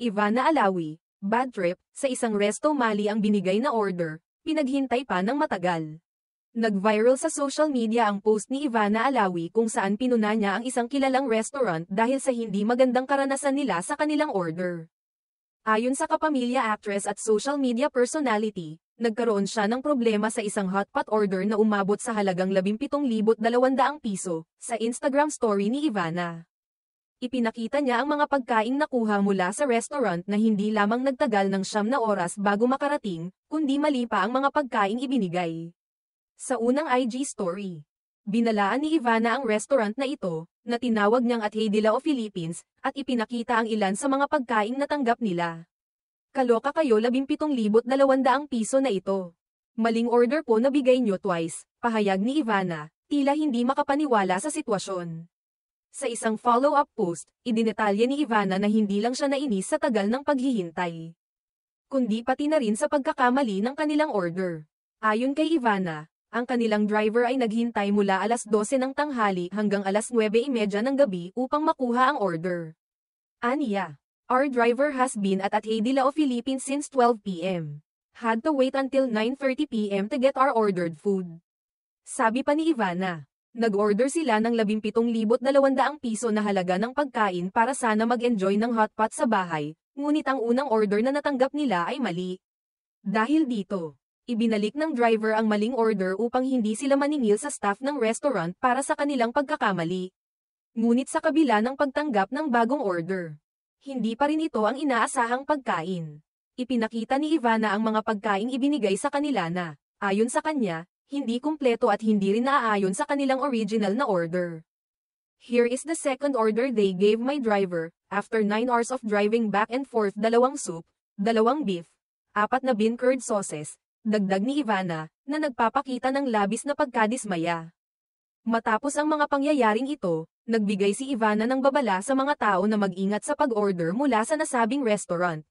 Ivana Alawi, bad trip, sa isang resto mali ang binigay na order, pinaghintay pa ng matagal. Nag-viral sa social media ang post ni Ivana Alawi kung saan pinuna niya ang isang kilalang restaurant dahil sa hindi magandang karanasan nila sa kanilang order. Ayon sa kapamilya actress at social media personality, nagkaroon siya ng problema sa isang hotpot order na umabot sa halagang 17,200 piso, sa Instagram story ni Ivana. Ipinakita niya ang mga pagkaing nakuha mula sa restaurant na hindi lamang nagtagal ng 9 na oras bago makarating, kundi mali pa ang mga pagkaing ibinigay. Sa unang IG story, binalaan ni Ivana ang restaurant na ito, na tinawag niyang At Heydila o Philippines, at ipinakita ang ilan sa mga pagkaing natanggap nila. Kaloka kayo 17,200 piso na ito. Maling order po na bigay niyo twice, pahayag ni Ivana, tila hindi makapaniwala sa sitwasyon. Sa isang follow-up post, idinetalye ni Ivana na hindi lang siya nainis sa tagal ng paghihintay, kundi pati na rin sa pagkakamali ng kanilang order. Ayon kay Ivana, ang kanilang driver ay naghintay mula alas 12 ng tanghali hanggang alas 9:30 ng gabi upang makuha ang order. Aniya, our driver has been at Heydila o Philippines since 12 p.m. Had to wait until 9:30 p.m. to get our ordered food. Sabi pa ni Ivana, nag-order sila ng 17,200 piso na halaga ng pagkain para sana mag-enjoy ng hotpot sa bahay, ngunit ang unang order na natanggap nila ay mali. Dahil dito, ibinalik ng driver ang maling order upang hindi sila maningil sa staff ng restaurant para sa kanilang pagkakamali. Ngunit sa kabila ng pagtanggap ng bagong order, hindi pa rin ito ang inaasahang pagkain. Ipinakita ni Ivana ang mga pagkaing ibinigay sa kanila na, ayon sa kanya, hindi kumpleto at hindi rin naaayon sa kanilang original na order. Here is the second order they gave my driver, after 9 hours of driving back and forth, 2 soup, 2 beef, 4 na bean curd sauces, dagdag ni Ivana, na nagpapakita ng labis na pagkadismaya. Matapos ang mga pangyayaring ito, nagbigay si Ivana ng babala sa mga tao na mag-ingat sa pag-order mula sa nasabing restaurant.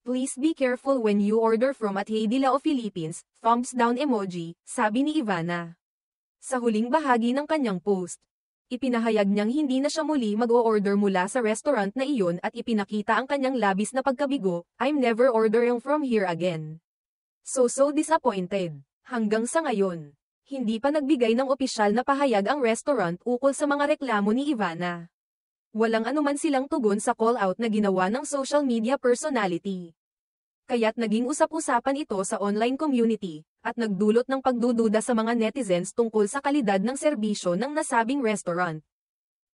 Please be careful when you order from At Heydila o Philippines, thumbs down emoji, sabi ni Ivana. Sa huling bahagi ng kanyang post, ipinahayag niyang hindi na siya muli mag-o-order mula sa restaurant na iyon at ipinakita ang kanyang labis na pagkabigo, I'm never ordering from here again. So disappointed. Hanggang sa ngayon, hindi pa nagbigay ng opisyal na pahayag ang restaurant ukol sa mga reklamo ni Ivana. Walang anuman silang tugon sa call-out na ginawa ng social media personality. Kaya't naging usap-usapan ito sa online community, at nagdulot ng pagdududa sa mga netizens tungkol sa kalidad ng serbisyo ng nasabing restaurant.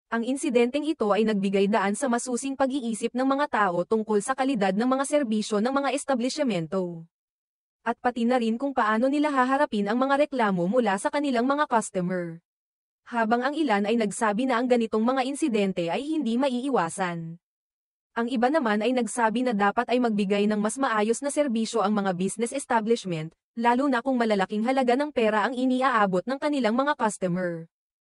Ang insidenteng ito ay nagbigay daan sa masusing pag-iisip ng mga tao tungkol sa kalidad ng mga serbisyo ng mga establishmento. At pati na rin kung paano nila haharapin ang mga reklamo mula sa kanilang mga customer. Habang ang ilan ay nagsabi na ang ganitong mga insidente ay hindi maiiwasan. Ang iba naman ay nagsabi na dapat ay magbigay ng mas maayos na serbisyo ang mga business establishment, lalo na kung malalaking halaga ng pera ang iniaabot ng kanilang mga customer.